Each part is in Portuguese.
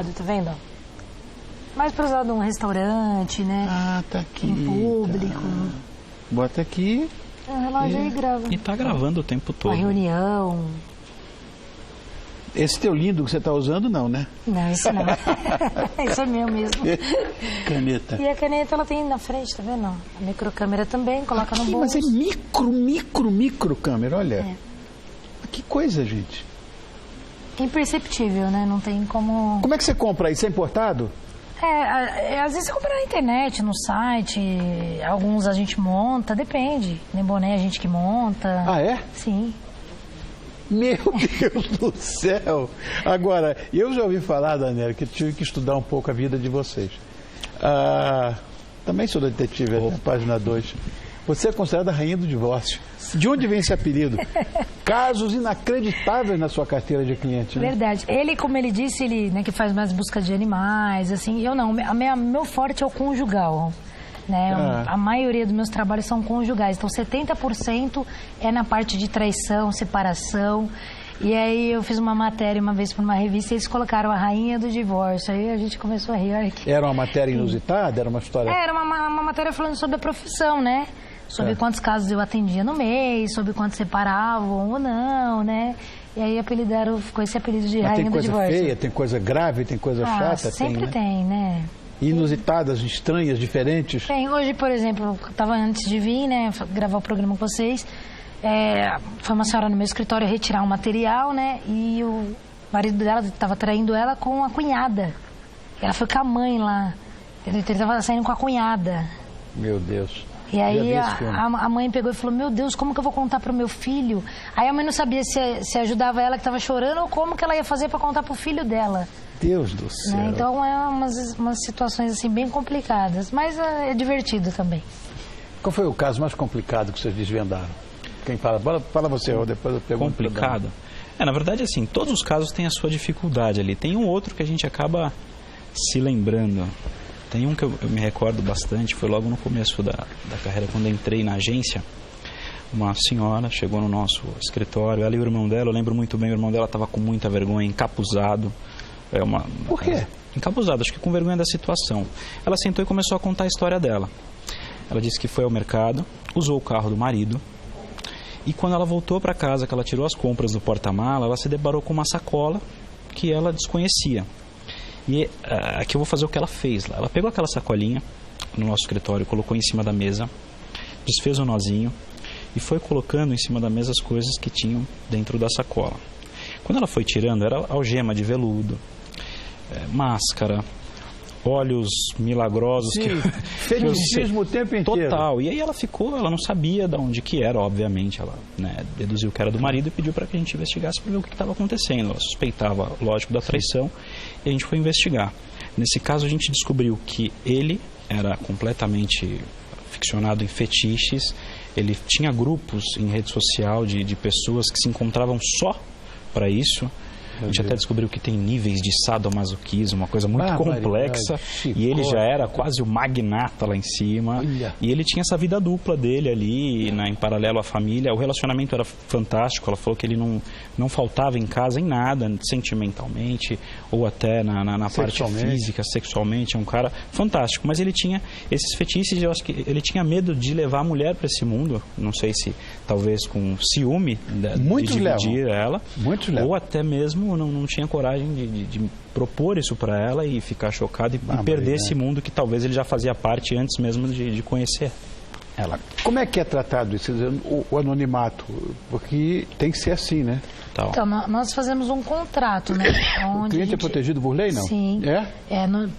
Tá vendo? Mais para usar num restaurante, né? Ah, tá aqui. Em público. Tá. Bota aqui. É um relógio aí grava. E tá gravando o tempo todo. Uma reunião. Esse teu lindo que você tá usando, não, né? Não, isso não. Isso é meu mesmo. Caneta. E a caneta ela tem na frente, tá vendo? A microcâmera também, coloca aqui, no bolso. mas é micro câmera, olha. É. Que coisa, gente. Imperceptível, né? Não tem como... Como é que você compra isso? É importado? Às vezes você compra na internet, no site, alguns a gente monta, depende. Nem boné a gente que monta. Ah, é? Sim. Meu Deus do céu! Agora, eu já ouvi falar, Daniela, que tive que estudar um pouco a vida de vocês. Também sou detetive, na página 2. Você é considerada a rainha do divórcio. De onde vem esse apelido? Casos inacreditáveis na sua carteira de cliente, né? Verdade. Ele, como ele disse, ele, né, que faz mais busca de animais, assim. Eu não. Meu forte é o conjugal. Né? A maioria dos meus trabalhos são conjugais. Então, 70% é na parte de traição, separação. E aí eu fiz uma matéria uma vez para uma revista e eles colocaram a rainha do divórcio. Aí a gente começou a rir. Era uma matéria inusitada? Era uma história... Era uma matéria falando sobre a profissão, né? Sobre quantos casos eu atendia no mês, sobre quantos separavam ou não, né? E aí ficou esse apelido de rainha do divórcio. Tem coisa feia, tem coisa grave, tem coisa chata? Sempre tem, né? Inusitadas, estranhas, diferentes? Tem. Hoje, por exemplo, eu estava antes de vir, né, gravar o programa com vocês, foi uma senhora no meu escritório retirar um material, né, e o marido dela estava traindo ela com a cunhada. Ela foi com a mãe lá, ele estava saindo com a cunhada. Meu Deus. E aí a mãe pegou e falou, meu Deus, como que eu vou contar pro meu filho? Aí a mãe não sabia se ajudava ela que estava chorando ou como que ela ia fazer para contar pro filho dela. Deus do céu. Né? Então é umas situações assim bem complicadas, mas é divertido também. Qual foi o caso mais complicado que vocês desvendaram? Quem fala? Fala você, depois eu pergunto. Complicado? Na verdade, assim, todos os casos têm a sua dificuldade ali. Tem um outro que a gente acaba se lembrando. Tem um que eu me recordo bastante, foi logo no começo da carreira, quando eu entrei na agência. Uma senhora chegou no nosso escritório, ela e o irmão dela, eu lembro muito bem, o irmão dela estava com muita vergonha, encapuzado. Por quê? Encapuzado, acho que com vergonha da situação. Ela sentou e começou a contar a história dela. Ela disse que foi ao mercado, usou o carro do marido, e quando ela voltou para casa, que ela tirou as compras do porta-mala, ela se deparou com uma sacola que ela desconhecia. E aqui eu vou fazer o que ela fez lá. Ela pegou aquela sacolinha no nosso escritório, colocou em cima da mesa, desfez o nozinho e foi colocando em cima da mesa as coisas que tinham dentro da sacola. Quando ela foi tirando, era algema de veludo, máscara, óleos milagrosos. Sim, feticismo o tempo inteiro. Total. E aí ela não sabia de onde que era, obviamente. Ela deduziu que era do marido e pediu para que a gente investigasse para ver o que estava acontecendo. Ela suspeitava, lógico, da traição e a gente foi investigar. Nesse caso, a gente descobriu que ele era completamente ficcionado em fetiches. Ele tinha grupos em rede social de pessoas que se encontravam só para isso. A gente até descobriu que tem níveis de sadomasoquismo, uma coisa muito complexa. E ele já era quase o magnata lá em cima. E ele tinha essa vida dupla dele ali, em paralelo à família. O relacionamento era fantástico. Ela falou que ele não faltava em casa em nada, sentimentalmente, ou até na parte física, sexualmente. É um cara fantástico. Mas ele tinha esses fetiches, eu acho que ele tinha medo de levar a mulher para esse mundo. Não sei se talvez com ciúme de dividir ela. Ou até mesmo não tinha coragem de propor isso para ela e ficar chocado e perder esse mundo que talvez ele já fazia parte antes mesmo de conhecer ela. Como é que é tratado isso, o anonimato? Porque tem que ser assim, né? Então, nós fazemos um contrato, né? O cliente é protegido por lei, não? Sim.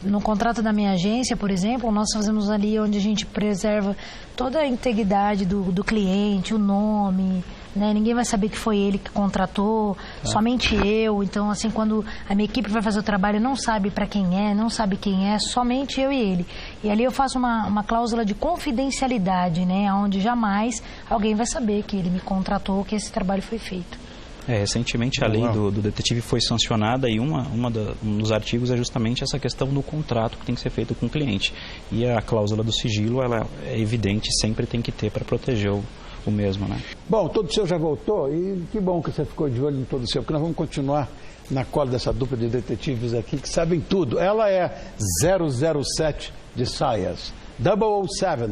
No contrato da minha agência, por exemplo, nós fazemos ali onde a gente preserva toda a integridade do cliente, o nome, né? Ninguém vai saber que foi ele que contratou, somente eu. Então, assim, quando a minha equipe vai fazer o trabalho, não sabe para quem é, não sabe quem é, somente eu e ele. E ali eu faço uma cláusula de confidencialidade, né? Onde jamais alguém vai saber que ele me contratou, que esse trabalho foi feito. Recentemente a lei do detetive foi sancionada e um dos artigos é justamente essa questão do contrato que tem que ser feito com o cliente. E a cláusula do sigilo, ela é evidente, sempre tem que ter para proteger o mesmo, né? Bom, todo seu já voltou e que bom que você ficou de olho em todo seu, porque nós vamos continuar na cola dessa dupla de detetives aqui que sabem tudo. Ela é 007 de saias, 007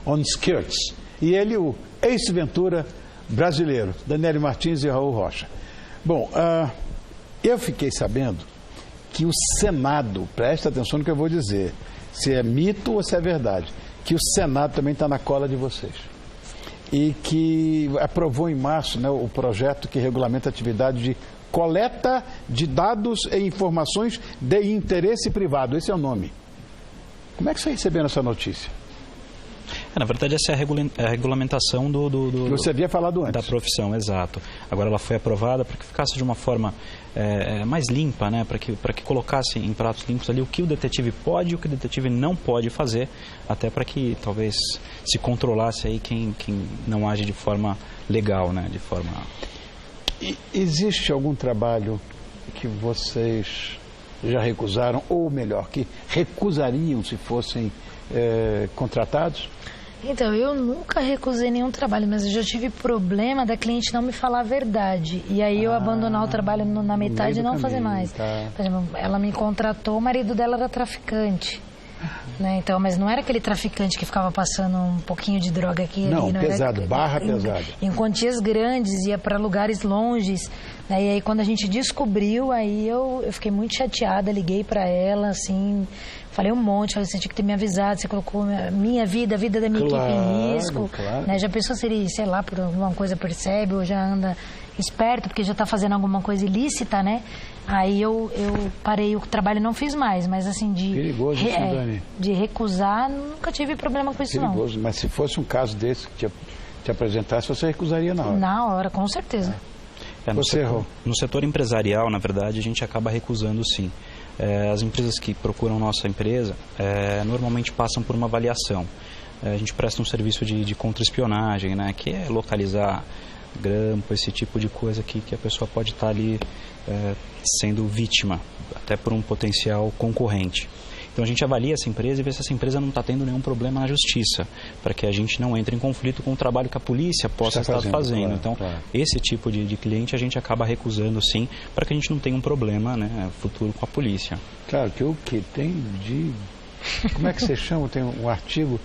on skirts, e ele o Ace Ventura brasileiro, Daniele Martins e Raul Rocha. Bom, eu fiquei sabendo que o Senado, presta atenção no que eu vou dizer, se é mito ou se é verdade, que o Senado também está na cola de vocês. E que aprovou em março, né, o projeto que regulamenta a atividade de coleta de dados e informações de interesse privado. Esse é o nome. Como é que você está recebendo essa notícia? Na verdade, essa é a regulamentação do você havia falado antes. Da profissão, exato. Agora ela foi aprovada para que ficasse de uma forma mais limpa, né? Para que colocasse em pratos limpos ali o que o detetive pode e o que o detetive não pode fazer, até para que talvez se controlasse aí quem não age de forma legal, né? De forma... Existe algum trabalho que vocês já recusaram, ou melhor, que recusariam se fossem contratados? Então, eu nunca recusei nenhum trabalho, mas eu já tive problema da cliente não me falar a verdade. E aí eu abandonar o trabalho na metade e não fazer mais. Tá. Por exemplo, ela me contratou, o marido dela era traficante. Né? Então, mas não era aquele traficante que ficava passando um pouquinho de droga aqui. Não, não pesado, era, barra pesada. Em quantias grandes, ia para lugares longes. Né? E aí quando a gente descobriu, aí eu fiquei muito chateada, liguei para ela, assim, falei um monte, falei, você tinha que ter me avisado, você colocou minha vida, a vida da minha equipe em risco. Claro. Né? Já pensou se ele, sei lá, por alguma coisa percebe ou já anda esperto, porque já está fazendo alguma coisa ilícita, né? Aí eu parei o trabalho e não fiz mais, mas assim, perigoso isso, Dani. De recusar, nunca tive problema com isso, perigoso, não. Mas se fosse um caso desse que te apresentasse, você recusaria na hora? Na hora, com certeza. No setor empresarial, na verdade, a gente acaba recusando sim. As empresas que procuram nossa empresa normalmente passam por uma avaliação. A gente presta um serviço de contra-espionagem, né, que é localizar grampo, esse tipo de coisa que a pessoa pode estar ali sendo vítima, até por um potencial concorrente. Então a gente avalia essa empresa e vê se essa empresa não está tendo nenhum problema na justiça, para que a gente não entre em conflito com o trabalho que a polícia possa estar fazendo. Claro, então, esse tipo de cliente a gente acaba recusando sim, para que a gente não tenha um problema, né, futuro com a polícia. Claro, que o que tem de... Como é que você chama? Tem um artigo...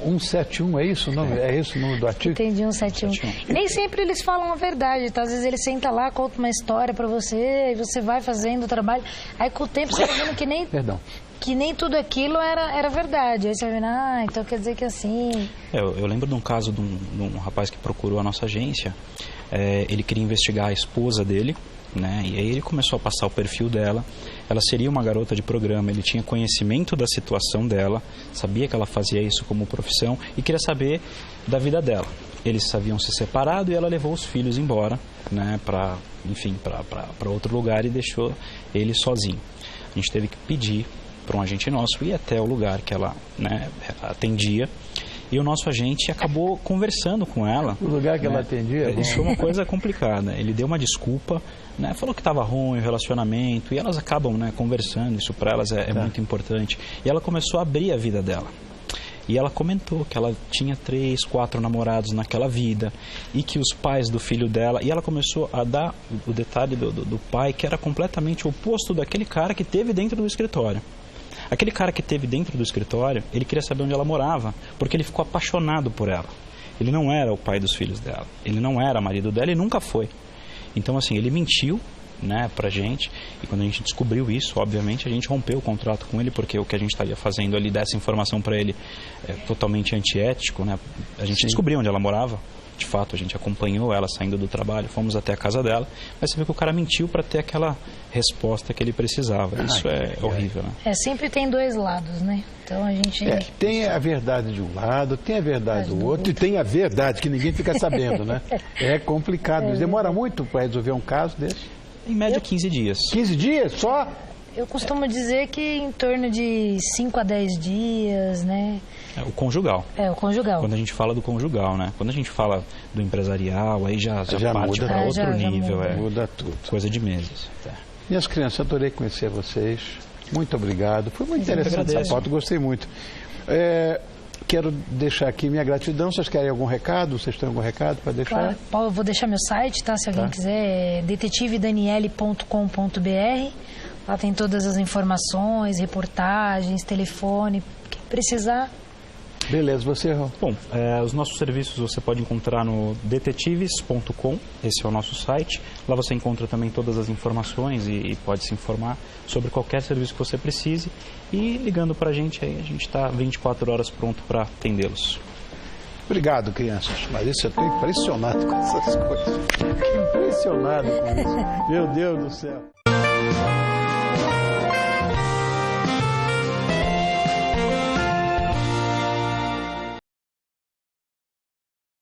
171, é isso? É esse o nome do artigo? Entendi, 171. Nem sempre eles falam a verdade, tá? Às vezes ele senta lá, conta uma história pra você, e você vai fazendo o trabalho. Aí com o tempo você vai vendo que nem... Perdão. Que nem tudo aquilo era verdade. Aí você vai vendo, então quer dizer que assim... Eu lembro de um caso de um rapaz que procurou a nossa agência. Ele queria investigar a esposa dele, né? E aí ele começou a passar o perfil dela. Ela seria uma garota de programa, ele tinha conhecimento da situação dela, sabia que ela fazia isso como profissão e queria saber da vida dela. Eles haviam se separado e ela levou os filhos embora, né, para outro lugar e deixou ele sozinho. A gente teve que pedir para um agente nosso ir até o lugar que ela, né, atendia. E o nosso agente acabou conversando com ela. O lugar que ela atendia? Isso foi uma coisa complicada. Ele deu uma desculpa, né, falou que estava ruim o relacionamento, e elas acabam, né, conversando, isso para elas é muito importante. E ela começou a abrir a vida dela. E ela comentou que ela tinha 3, 4 namorados naquela vida, e que os pais do filho dela... E ela começou a dar o detalhe do pai, que era completamente o oposto daquele cara que teve dentro do escritório. Aquele cara que teve dentro do escritório, ele queria saber onde ela morava, porque ele ficou apaixonado por ela. Ele não era o pai dos filhos dela, ele não era marido dela e nunca foi. Então, assim, ele mentiu, né, pra gente, e quando a gente descobriu isso, obviamente, a gente rompeu o contrato com ele, porque o que a gente estaria fazendo ali, dessa informação para ele, é totalmente antiético, né? A gente descobriu onde ela morava. De fato, a gente acompanhou ela saindo do trabalho, fomos até a casa dela, mas você vê que o cara mentiu para ter aquela resposta que ele precisava. Isso é horrível, né? Sempre tem dois lados, né? Então a gente... tem a verdade de um lado, tem a verdade do outro, e tem a verdade que ninguém fica sabendo, né? É complicado. Demora muito para resolver um caso desse? Em média, 15 dias. 15 dias só? Eu costumo dizer que em torno de 5 a 10 dias, né? O conjugal. O conjugal. Quando a gente fala do conjugal, né? Quando a gente fala do empresarial, aí já parte para outro nível. Muda tudo. Coisa de meses. Minhas crianças, adorei conhecer vocês. Muito obrigado. Foi muito interessante essa foto, gostei muito. Quero deixar aqui minha gratidão. Vocês querem algum recado? Vocês têm algum recado para deixar? Claro, Paulo, eu vou deixar meu site, tá? Se alguém quiser, é detetivedaniele.com.br. Lá tem todas as informações, reportagens, telefone, quem precisar. Beleza, você, Raul? Bom, os nossos serviços você pode encontrar no detetives.com, esse é o nosso site. Lá você encontra também todas as informações e pode se informar sobre qualquer serviço que você precise. E ligando para a gente aí, a gente está 24 horas pronto para atendê-los. Obrigado, crianças. Mas isso eu estou impressionado com essas coisas. Impressionado com isso. Meu Deus do céu.